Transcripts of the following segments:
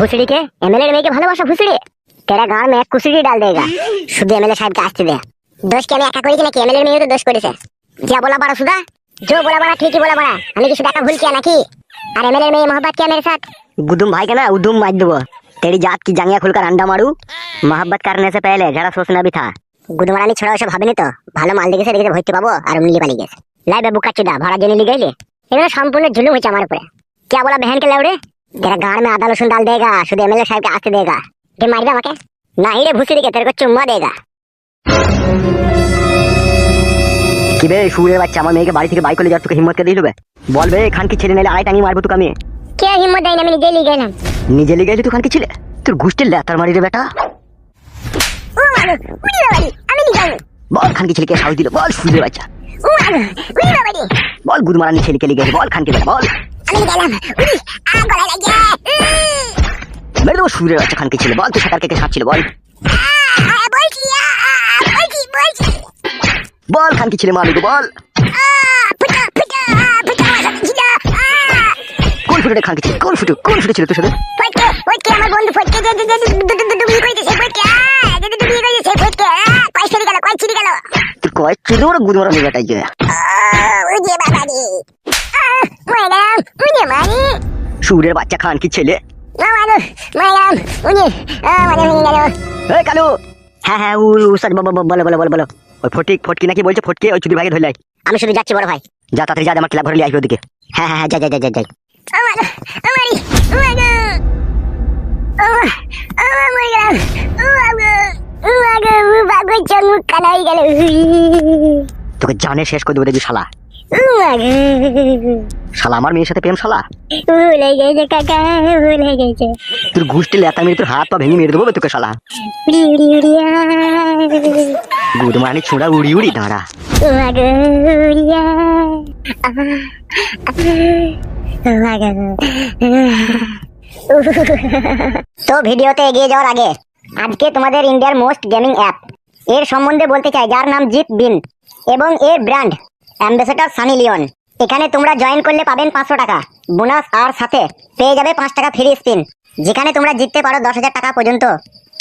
भुसड़ी के एमएलए में के ভালোবাসা भुसड़ी तेरा गांव में एक कुसड़ी डाल देगा শুধু এমএলএ সাহেবকে আসতে দে দোষ কি আমি একা করি নাকি এমএলএ মেয়ে তো দোষ করেছে যা बोला बड़ा सुधा जो बोला बड़ा ठीक ही बोला बड़ा আমি কিছু দেখা ভুল किया নাকি আর এমএলএ মেয়ে मोहब्बत किया मेरे साथ गुदुम भाई का ना उदुम मार देबो तेरी जात की जांगिया खुलकर अंडा मारू मोहब्बत करने से पहले जरा सोचना भी था गुदुमरानी छोड़ा ওসব ভাবেনি তো ভালো মাল দেখেছে ভর্তি পাবো আর উনি পালিয়ে গেছে লাই বাবু কাচুদা ভাড়া জেনে লি গইলে এগুলো সম্পূর্ণ জুলুম হচ্ছে আমার উপরে क्या बोला बहन के लौड़े तेरा गाड़ में आधा लहसुन डाल देगा शुद्ध एमएलए साहब के आते देगा के मारिदा मके नहीं रे भुसड़ी के तेरे को चुम्मा देगा কি বে শুয়ে বাচ্চা আমার মেয়েকে বাড়ি থেকে বাইক করে যাওয়ার তোকে হিম্মত কে দিল বে বল বে খান কি ছেলে নাইলে আড়াই টাঙি মারবো তোকে আমি क्या हिम्मत देना मैं নিজে লিয়ে গেলাম নিজে লিয়ে গেলি তুই খান কি ছেলে তোর গুষ্টির লেতার মারি রে বেটা ও মাগো উড়ি বাবারি আমি নি যাই বল খান কি ছেলেকে সাহস দিল বল শুয়ে বাচ্চা ও মাগো উড়ি বাবারি বল গুদমারানি ছেলেকে লিয়ে গেলি বল খান কি বেটা বল আমি গেলাম উড়ি আ গলা লাগে মেরে দেবো শুয়ে বাচ্চা খান কি ছেলে বল তুই সাকার কে সাপ ছিল বল বলছি বল খান কি ছেলে মারবি তো বল ফুটা ছিল কোন ফুটে খান কি ছেলে কোন ফুটে ছিল তোর সাথে ফটকে আমার বন্ধু ফটকে ডুবি কইতেছে ফটকে ডুবি কইতেছে ফটকে কই ছিড়ি গেল তুই কয় ছিল ওরা গুদমারানি বেটাই যে ওরে বাবারি মাইরাম উনি মারি শুয়ের বাচ্চা খান কি ছেলে মাইরাম উনি মানে হয়ে গেল এই কালু হ্যাঁ হ্যাঁ ও সরি বলো ওই ফটকি নাকি বলছে ফটকে ওই চুদি ভাইকে ধরলাই আমি শুধু যাচ্ছি বড় ভাই যা তাড়াতাড়ি যা আমার ক্লাব ঘরে লিয়ে আসবে ওদিকে হ্যাঁ হ্যাঁ যাই আমারি তোকে জানে শেষ করে দেবো দেখবি শালা শালা আমার মেয়ের সাথে প্রেম শালা ভুলে গেছে কাকা ভুলে গেছে তোর ঘুষটি লেতা মেরে তোর হাত পা ভেঙে মেরে দেবো তোকে শালা গুদমানি ছোড়া উড়ি দাঁড়া তো ভিডিওতে এগিয়ে যাওয়ার আগে আজকে তোমাদের ইন্ডিয়ার মোস্ট গেমিং অ্যাপ এর সম্বন্ধে বলতে চাই যার নাম জিত বিন এবং এর ব্র্যান্ড অ্যাম্বাসেডর সানি লিওন এখানে তোমরা জয়েন করলে পাবেন 500 টাকা বোনাস আর সাথে পেয়ে যাবে 5 টাকা ফ্রি স্পিন যেখানে তোমরা জিততে পারো 10,000 টাকা পর্যন্ত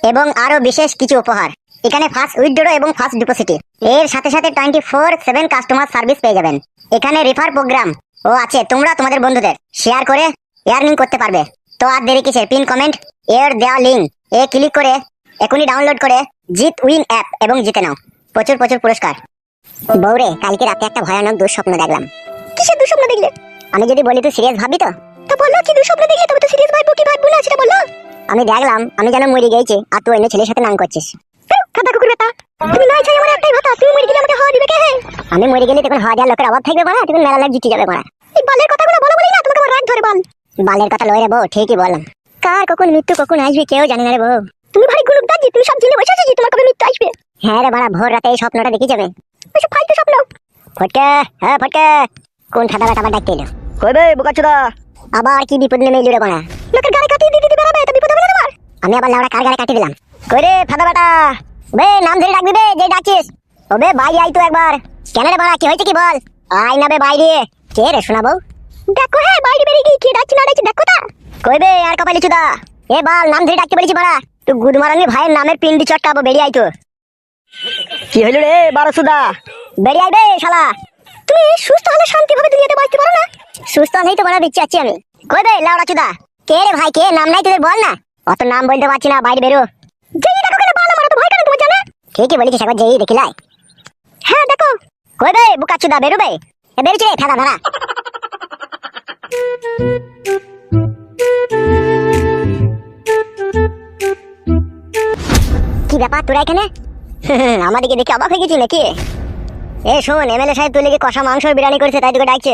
এবং আরো বিশেষ কিছু উপহার এখানে ফার্স্ট উইথড্র এবং ফার্স্ট ডিপোজিট এর সাথে সাথে 24/7 কাস্টমার সার্ভিস পেয়ে যাবেন এখানে রেফার প্রোগ্রাম ও আছে তোমরা তোমাদের বন্ধুদের শেয়ার করে আর্নিং করতে পারবে তো আর দেরি কিসের পিন কমেন্ট এর দেওয়া লিংক এ ক্লিক করে এখনই ডাউনলোড করে জিত উইন অ্যাপ এবং জিতে নাও প্রচুর পুরস্কার বউরে কালকে রাতে একটা ভয়ানক দুঃস্বপ্ন দেখলাম কিসের দুঃস্বপ্ন দেখলে আমি যদি বলি তুই সিরিয়াস ভাববি তো বললো কি দুঃস্বপ্ন দেখলে তবে তো সিরিয়াস ভাববো কি ভাববো না সেটা বললো আমি দেখলাম আমি যেন মরে গেছি আর তুই অন্য ছেলের সাথে নাং করছিস কাদা কুকুর বেটা তুমি নাই চাই আমার একটাই ভাতা তুই মরে গেলে আমাকে হাওয়া দিবে কে আমি মরে গেলে তখন হাজার লোকের অভাব থাকবে বড়া তখন মেলা লাগ জিতে যাবে বড়া এই বালের কথাগুলো বলো বলি না তোমাকে আমার রাগ ধরে বল বালের কথা লয় রে বউ ঠিকই বললাম কার কখন মৃত্যু কখন আসবে কেউ জানে না রে বউ তুমি ভাই গুলুক দাজি তুমি সব জেনে বসে আছিস তোমার কবে মৃত্যু আসবে হ্যাঁ রে বড়া ভোর রাতে এই স্বপ্নটা দেখি যাবে ওইসব ফালতু স্বপ্ন ফটকে হ্যাঁ ফটকে কোন ঠাডা বেটা ডাকতে এলো কই বে বোকাচোদা আবার কি বিপদ নেমে এলো রে বড়া লোকের গাড়ি কাটিয়ে দিতে বেরাবে তো বিপদ হবে না তোমার আমি আবার লাউড়া কার গাড়ি কাটিয়ে দিলাম কই রে ফাদা বেটা বে নাম ধরে ডাকবি বে যে ডাকছিস ওবে বাইরে আই তো একবার কেন রে বড়া কি হয়েছে কি বল আই না বে বাইরে কে রে শোনাবো দেখো হ্যাঁ বাইরে বেরিয়ে গিয়ে কি ডাকছি না ডাকছি দেখো তা কই বে আর কপালি চুদা এ বাল নাম ধরে ডাকতে বলেছি বড়া তুই গুদমারানি ভাইয়ের নামের পিন্ডি চটকাবো বেরিয়ে আই তো কি হইল রে বারোসুদা বেরিয়ে আইবে শালা তুমি সুস্থ হলে শান্তিভাবে দুনিয়াতে বাঁচতে পারো না সুস্থ হলেই তো বলা দিচ্ছি আমি কই বে লাউড়া চুদা কে রে ভাই কে নাম নাই তোদের বল না অত নাম বলতে পারছি না বাইরে বেরো যেই দেখো কেন বাল আমার তো ভয় করে তোমার জানা ঠিকই বলেছিস একবার যেই দেখিলাই হ্যাঁ দেখো কই বে বুকা চুদা বেরো বে এ বেরোচ্ছে রে ফেলা ধরা কি ব্যাপার তোরা এখানে আমাদেরকে দেখে অবাক হয়ে গেছিস নাকি এ শোন এমএলএ সাহেব তুই লেগে কষা মাংস বিরিয়ানি করেছে তাই তোকে ডাকছে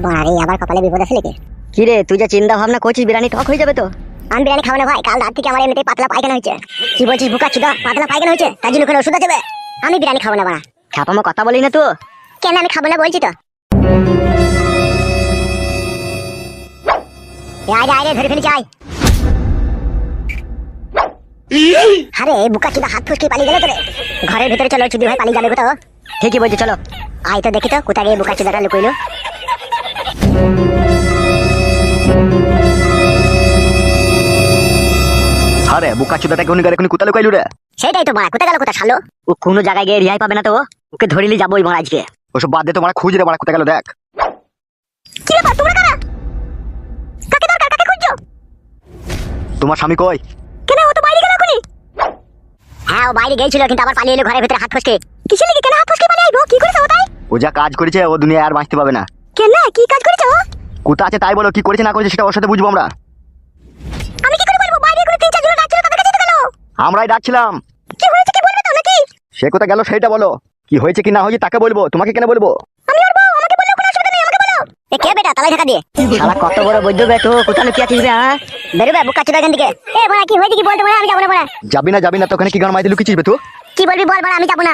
বাড়ি আবার কপালে বিপদ আছে নাকি কি রে তুই যা চিন্তা ভাবনা করছিস বিরিয়ানি টক হয়ে যাবে তো আমি বিরিয়ানি খাবো না ভাই কাল রাত থেকে আমার এমনিতেই পাতলা পায়খানা হয়েছে কি বলছিস বুকা চুদা পাতলা পায়খানা হয়েছে তার জন্য কোনো ওষুধ আছে আমি বিরিয়ানি খাবো না বাড়া খাপামো কথা বলি না তো কেন আমি খাবো না বলছি তো আয় ধরে ফেলি চাই আরে বুকা চুদা হাত ফুসকি পালিয়ে গেলে তোরে ঘরের ভিতরে চলো চুদি ভাই পালিয়ে যাবে কোথাও ঠিকই বলছি চলো আয় তো দেখি তো কোথায় গিয়ে বুকা চুদাটা লুকইলো আরে বুকা চুদাটাকে উনি গাড়ি কোথায় লুকাইলু রে? সেটাই তো মারা, কোথায় গেল কোথায় শালো? ও কোনো জায়গায় গিয়ে রিহাই পাবে না তো, ওকে ধরিলি যাবোই মারা আজকে। ওসব বাদ দে তো মারা, খুঁজ রে মারা কোথায় গেল দেখ। কি ব্যাপার তোমরা কারা? কাকে দরকার, কাকে খুঁজছো? তোমার স্বামী কই? কেন ও তো বাইরে গেল এখনই? হ্যাঁ ও বাইরে গিয়েছিল কিন্তু আবার পালিয়ে এলো ঘরের ভিতরে হাত ফসকে। কিসের লাগি কেন হাত ফসকে পালিয়ে আইবো? কি করেছে ও তাই? ও যা কাজ করেছে ও দুনিয়ায় আর বাঁচতে পাবে না। কেন কি কাজ করেছে ও? কোথা আছে তাই বলো, কি করেছে না করেছে সেটা ওর সাথে বুঝবো আমরা। আমি কি করে বলবো? বাইরে করে তিন চারজন ডাকছিল, তাদের কাছে তো গেল। আমরাই ডাকছিলাম। কি হয়েছে কি বলবে তো নাকি? সে কোথায় গেল সেটা বলো, কি হয়েছে কি না হয়েছে তাকে বলবো, তোমাকে কেন বলবো? আমি ওর বউ, আমাকে বললে কোনো অসুবিধা নেই, আমাকে বলো। এ কে বেটা তালাই ঢাকা দিয়ে? শালা কত বড় বৈদ্য বে তো, কোথায় লুকিয়ে আছিস বে? হ্যাঁ বেরোবে বুকা চুদা এখান থেকে। এ বড়া কি হয়েছে কি বলতে বড়া, আমি যাবো না বড়া। যাবি না তো ওখানে কি গান মাইতে লুকিয়েছিস বে তুই? কি বলবি বল বড়া, আমি যাবো না।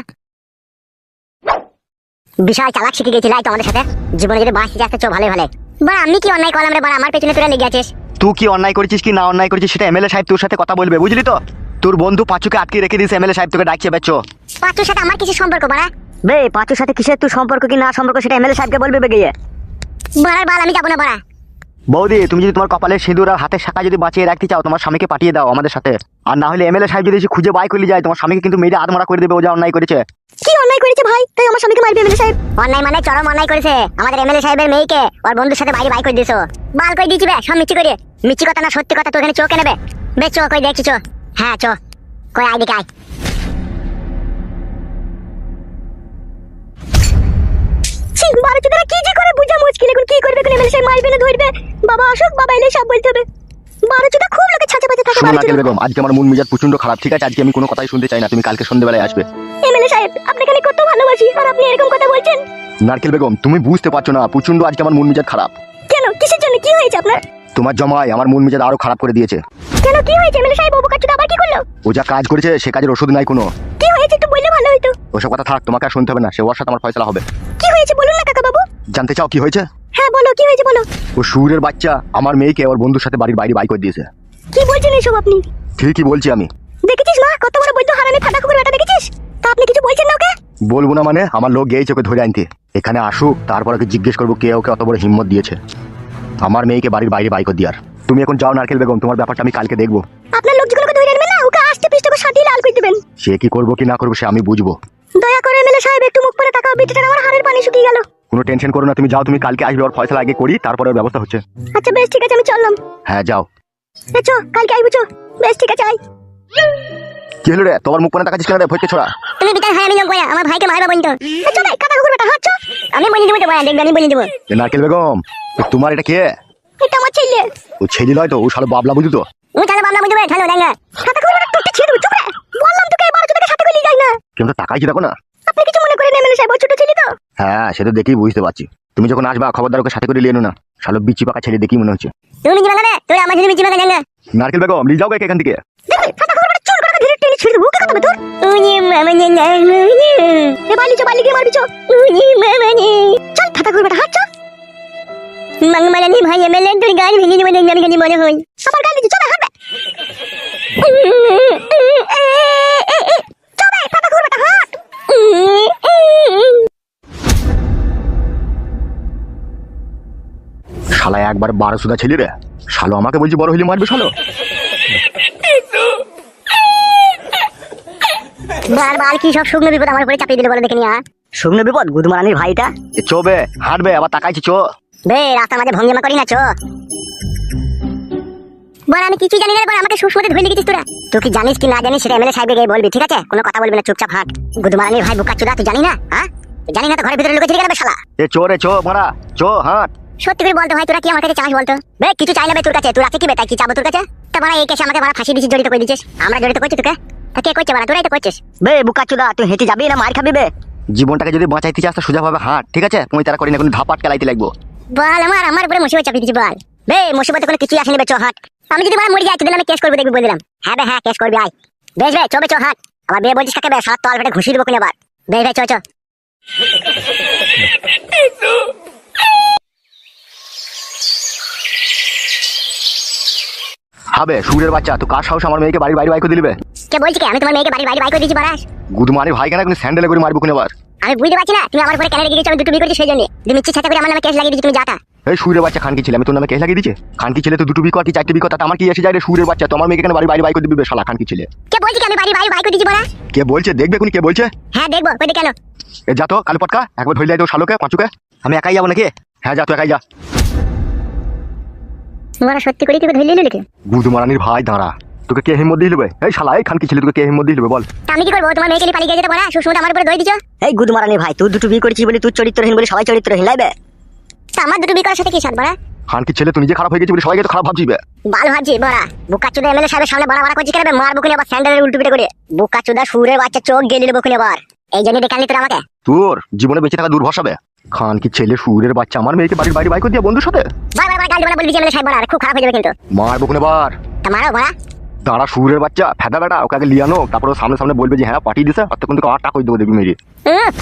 বিশাল চালাক শিখে গেছিস তো আমাদের সাথে, জীবনে যদি বাঁচতে যাচ্ছে চো ভালো ভালো। বড়া আমি কি অন্যায় করলাম রে বড়া, আমার পেছনে তোরা লেগে আছিস। তুই কি অন্যায় করেছিস কি না অন্যায় করেছিস সেটা এমএলএ সাহেব তোর সাথে কথা বলবে, বুঝলি তো? তোর বন্ধু পাঁচুকে আটকে রেখে দিয়েছে, এমএলএ সাহেব তোকে ডাকছে বেচো। পাঁচুর সাথে আমার কিছু সম্পর্ক বড়া? বে পাঁচুর সাথে কিসের তুই সম্পর্ক কি না সম্পর্ক সেটা এমএলএ সাহেবকে বলবে বে গিয়ে। বড়ার বাল, আমি যাবো না বড়া। বৌদি তুমি যদি তোমার কপালের সিঁদুর আর হাতের শাখা যদি বাঁচিয়ে রাখতে চাও, তোমার স্বামীকে পাঠিয়ে দাও আমাদের সাথে। আর না হলে এমএলএ সাহেব যদি এসে খুঁজে বাই করে যায়, তোমার স্বামীকে কিন্তু মেরে আধমরা করে দেবে, ও যা অন্যায় করেছে। কি অন্যায় করেছে ভাই তাই আমার স্বামীকে মারবে এমএলএ সাহেব? অন্যায় মানে চরম অন্যায় করেছে, আমাদের এমএলএ সাহেবের মেয়েকে ওর বন্ধুর সাথে বাইরে বাই করে দিয়েছো। বাল করে দিয়েছি বে, সব মিষ্টি করে। মিষ্টি কথা না সত্যি কথা, তো এখানে চোখে নেবে বে, চো কই দেখছি চো। হ্যাঁ চো, কই আই দিকে আয়। ছি বারো চোদরা কি যে করে বুঝা মুশকিল, এখন কি করবে, কোন এমএলএ সাহেব মারবে না ধরবে? বাবা আসুক, বাবা এলে সব বলতে হবে। বারো চোদরা খুব লোকে ছাঁচে পাচে থাকে। শোনো বারো নারকেল চোদরা বেগম, আজকে আমার মন মেজাজ প্রচন্ড খারাপ, ঠিক আছে? আজকে আমি কোনো কথাই শুনতে চাই না, তুমি কালকে সন্ধ্যেবেলায় আসবে। এমএলএ সাহেব আপনাকে আমি কত ভালোবাসি আর আপনি এরকম কথা বলছেন? নারকেল বেগম তুমি বুঝতে পারছো না, প্রচন্ড আজকে আমার মন মেজাজ খারাপ। কেন কিসের জন্য, কি হয়েছে আপনার? তোমার জমায় আমার মন মেজাজ আরো খারাপ করে দিয়েছে। কেন কি হয়েছে এমএলএ সাহেব? বাবু কাচ্চু আবার কি করলো? ও যা কাজ করেছে সে কাজের ওষুধ নাই কোনো। কি হয়েছে একটু বললে ভালো হতো। ওসব কথা থাক, তোমাকে আর শুনতে হবে না, সে ওর সাথে আমার ফয়সালা হবে। কি হয়েছে বলুন না কাকা বাবু। জানতে চাও কি হয়েছে? হ্যাঁ বলো কি হয়েছে বলো। ও সুরের বাচ্চা আমার মেয়েকে ওর বন্ধুর সাথে বাড়ির বাইরে বাই করে দিয়েছে। কি বলছেন এসব আপনি? ঠিকই বলছি আমি। দেখেছিস না কত বড় বৈদ্য হারামি ফাটা কুকুর বেটা, দেখেছিস? তা আপনি কিছু বলছেন না ওকে? বলবো না মানে, আমার লোক গিয়েছে ওকে ধরে আনতে। এখানে আসুক তারপর ওকে জিজ্ঞেস করবো কে ওকে অত বড় হিম্মত দিয়েছে আমার মেয়েকে বাড়ির বাইরে বাই করে দিয়ার। তুমি এখন যাও নারকেল বেগম, তোমার ব্যাপারটা আমি কালকে দেখবো। আপনার লোকগুলোকে ধরে আনবেন না, ওকে আস্তে পিষ্টে করে সাটিয়ে লাল করে দিবেন। সে কি করবো কি না করবো সে আমি বুঝবো। দয়া করে এমএলএ সাহেব একটু মুখ করে তাকাও, বিটিটার আমার হাড়ের পানি শুকিয়ে গেল। কোনো টেনশন করো না, তুমি যাও, তুমি কালকে আসবে, ওর ফয়সালা আগে করি তারপরে ওর ব্যবস্থা হচ্ছে। আচ্ছা বেশ ঠিক আছে, আমি চললাম। হ্যাঁ যাও। চো কালকে আইবো চো। বেশ ঠিক আছে আই। কি হলো রে, তোমার মুখ করে তাকাচ্ছিস কেন রে ভয়কে ছোড়া? তুমি বিটার হয় আমি লোক বয়া, আমার ভাইকে মারবা বলতো। চো ভাই কাটা কুকুর বেটা, হাত চো। আমি বলে দিব তো বয়া, দেখবে আমি বলে দিব। এ নারকেল বেগম তোমার এটা কে? এটা আমার ছেলে। ও ছেলে নয় তো, ও শালো বাবলা বুঝি তো। ও তাহলে বাবলা বুঝবে, ঠালো ডাঙ্গা। কাটা কুকুর বেটা তোকে ছেড়ে দেব, চুপ রে। বললাম তোকে এবার তোকে সাথে করে নিয়ে যাই না। কেউ তো তাকাইছি দেখো না। আপনি কিছু মনে করেন এমএলএ সাহেব, ও ছোট ছেলে তো। হ্যাঁ সে তো দেখেই বুঝতে পারছি। তুমি যখন আসবা খবরদার ওকে সাথে করে নিয়ে এনো না, শালো বিচি পাকা ছেলে দেখি মনে হচ্ছে। তুমি নিজে বাগানে তুই আমার জন্য বিচি বাগানে ডাঙ্গা। নারকেল বেগম নিয়ে যাও গে এখান থেকে। দেখবি কাটা কুকুর বেটা চোর করে ধরে টেনে ছেড়ে দেব, ওকে কথা তোর। উনি মামানে না মুনি এ বালি চো, বালি গিয়ে মারবি চো। উনি মামানে চল কাটা কুকুর বেটা, হাত চো। মাংমালানি ভাই এমএলএ তোর গাল ভেঙে দিব, দেখবি আমি খালি মনে হই। আবার গাল দিচ্ছি, চল হাঁটবে। চল ভাই কাটা কুকুর বেটা হাঁট। শালা একবার 12 সুদা ছেলে রে, শালো আমাকে বলছি বড় হইলে মারবে শালো। বারবার কি সব শুকনো বিপদ আমার উপরে চাপিয়ে দিলে বলে দেখে নিয়া। শুকনো বিপদ গুদমারানির ভাইটা। চো বে হাঁটবে, আবার তাকাইছি চো। বে রাস্তার মাঝে ভঙ্গিমা করি না চো। বল আমি কিছু জানি না, বল আমাকে সুসমতে ধরে লিখেছিস তোরা। তুই কি জানিস কি না জানিস সেটা এমএলএ সাহেবকে গিয়ে বলবি, ঠিক আছে? কোনো কথা বলবি না, চুপচাপ হাঁট। গুদমারানির ভাই বুকা চোদা, তুই জানি না? হ্যাঁ তুই জানি না তো ঘরের ভিতরে লুকিয়ে গেলে শালা। এ চো রে চো মারা চো হাঁট। সত্যি করে বলতো ভাই তোরা কি আমার কাছে চাস বলতো? বে কিছু চাইলে বে তোর কাছে, তোর আছে কি বে, তাই কি চাবো তোর কাছে? তা বড়া এই কেসে আমাকে বড়া ফাঁসি দিছিস, জড়িত করে দিছিস। আমরা জড়িত করছি তোকে? তা কে করছে বড়া? তোরাই তো করছিস। বে বুকা চোদা তুই হেঁটে যাবি না মার খাবি বে? জীবনটাকে যদি বাঁচাইতে চাস তো সোজা ভাবে হাঁট, ঠিক আছে? তুমি তারা করি না কোনো ধাপাট কেলাইতে লাগবো। বল আমার উপরে মুসিবত চাপিয়ে দিছিস বল। বে মুসিবতে কোনো কিছু আসেনি বে, চো হাঁট। আমি যদি বড়া মরে যাই তোদের আমি কেস করবো, দেখবি বলে দিলাম। হ্যাঁ বে হ্যাঁ কেস করবি, আয়। বেশ বে চো বে চো হাঁট। আবার বে বলছিস কাকে বে, সাত তল ফেটে ঘুষি দেবো কিনা আবার। বেশ বে চো চো। হবে সুরের বাচ্চা, তুই কার সাহস আমার মেয়েকে বাড়ির বাইরে বাই করে দিলিবে? কে বলছি কি আমি তোমার মেয়েকে বাড়ি বাই করে দিয়েছি বারাস? গুদমারি ভাই কেন কোনো স্যান্ডেলে করে মারবো কিনা আবার? আমি বুঝতে পারছি না তুমি আমার উপরে কেন রেগে গেছো, আমি দুটো বিয়ে করেছি সেই জন্য। তুমি ইচ্ছে ছাতা করে আমার নামে কেস লাগিয়ে দিয়েছি, তুমি যাতা। এই সুরের বাচ্চা খানকি ছেলে, আমি তোর নামে কেস লাগিয়ে দিচ্ছে। খানকি ছেলে তো দুটো বিকো আর কি চারটে বিকো, তাতে আমার কি এসে যায় রে সুরের বাচ্চা? তোমার মেয়েকে কেন বাড়ি বাইরে বাইক করে দিবি শালা খানকি ছেলে? কে বলছি কি আমি বাড়ি বাড়ি বাইক দিছি বড়া? কে বলছে দেখবে কোনি কে বলছে? হ্যাঁ দেখবো, কই দে কেন? এ যা তো কালো পটকা, একবার ধরে তো শালোকে পাঁচুকে। আমি একাই যাবো নাকি? হ্যাঁ যা তো একাই যা। বড়া সত্যি করে কি ধরে নিলি নাকি? গুদমারানির ভাই দাঁড়া, তোকে কে হিম্মত দিয়ে নেবে? এই শালা এই খানকি ছেলে তোকে কে হিম্মত দিয়ে নেবে বল? তা আমি কি করবো? তোমার মেয়েকে নিয়ে পালিয়ে গেছে বড়া, সুসমত আমার উপরে দই দিছো। এই গুদমারানি ভাই, তুই দুটো বিয়ে করেছিস বলে তুই চরিত্রহীন বলে সবাই চরিত্রহীন লাগবে। তা আমার দুটো বিয়ে করার সাথে কি সাথ বড়া? খানকি ছেলে তুই নিজে খারাপ হয়ে গেছিস বলে সবাইকে তো খারাপ ভাবছিবে। বাল ভাবছি বড়া, বুকাচুদা এমএলএ সাহেবের সামনে বড়া বড়া করছি কেন? মার বুকুনি আবার স্যান্ডেলের উল্টো পিটে করে। বুকাচুদা সুরের বাচ্চা চোখ গেলিল বুকুনি আবার। এই জন্য ডেকে আনলি তোরা আমাকে? তোর জীবনে বেঁচে থাকা দূর ভরসাবে। খানকি ছেলে সুরের বাচ্চা আমার মেয়েকে বাড়ির বাইরে বাইক করে দিয়া বন্ধুর সাথে। বারবার গাল দিয়ে বলবি যে এমএলএ সাহেব বড়া, খুব খারাপ হয়ে যাবে কিন্তু। মারবো কোনে বার? তা মারো বড়া। দাঁড়া সুরের বাচ্চা ফেদা বেটা, ওকে আগে লিয়ানো, তারপর ও সামনে সামনে বলবে যে হ্যাঁ পাঠিয়ে দিছে, আর তখন তোকে আটা করে দেবো দেখবি মেরে।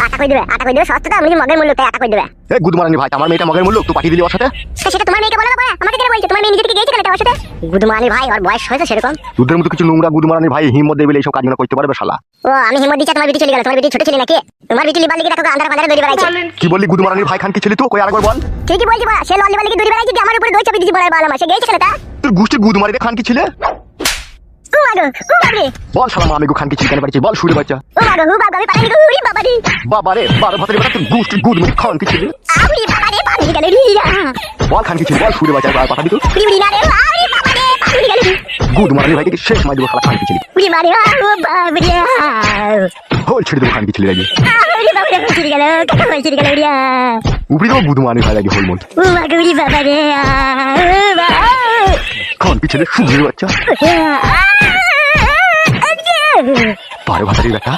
আটা কই দেবে? আটা কই দেবে? সস্তাটা আমি মগের মূল্য, তাই আটা কই দেবে? এই গুদমারানি ভাই, আমার মেয়েটা মগের মূল্য তুই পাঠিয়ে দিলি ওর সাথে? তা সেটা তোমার মেয়েকে বলো না বড়া, আমাকে কেন বলছো? তোমার মেয়ে নিজে থেকে গিয়েছে কেন তার সাথে? গুদমানি ভাই, ওর বয়স হয়েছে সেরকম। তোদের মতো কিছু নোংরা গুদমারানি ভাই হিম্মত দেবে এইসব কাজগুলো করতে পারবে শালা? ও আমি হিম্মত দিচ্ছি, তোমার বিটি চলে গেল। তোমার বিটি ছোট ছেলে নাকি? তোমার বিটি লিবাল লিগে দেখো আন্ধার ফান্ধারে দৌড়ে বেড়াইছে। কি বললি গুদমারানির ভাই খানকি ছেলে তুই? কই আরেকবার বল। ঠিকই বলছি বড়া, সে লল লিবাল লিগে দৌড়ে বেড়াইছে, আমার উপরে দই চাপি দিছি বড়া বাল আমার। সে গিয়েছে কেন তা? তোর গোষ্ঠীর গুদমারি রে খানকি ছেলে। ও মাগো, ও বাবারে, বল শালা মা আমি গো খানকি ছেলে কেন পাঠিয়েছি বল সুরের বাচ্চা। ও মাগো, ও বাবা, আমি পালাই গো, উড়ি বাবারে। বাবা রে বারো ভাতের বেটা তোর গোষ্ঠীর গুদমারি খানকি ছেলে। আউরি বাবারে, পালাই গেল রিয়া। বল খানকি ছেলে বল সুরের বাচ্চা আর পাঠাবি তো? উড়ি উড়ি না রে, আউরি বাবারে, পালাই গেল। গুদমারানি ভাইকে শেষ মাই দেবো শালা খানকি ছেলে। উড়ি মারে, ও বাবারে, হোল ছেড়ে দেবো খানকি ছেলে লাগে। আউরি বাবারে, ছিড়ে গেল, কাকা হয়ে ছিড়ে গেল রিয়া। উপরে দেবো গুদমারানি ভাই লাগে হোল মন। ও মাগো, উড়ি বাবারে, খানকি ছেলে সুরের বাচ্চা বারো ভাতের বেটা।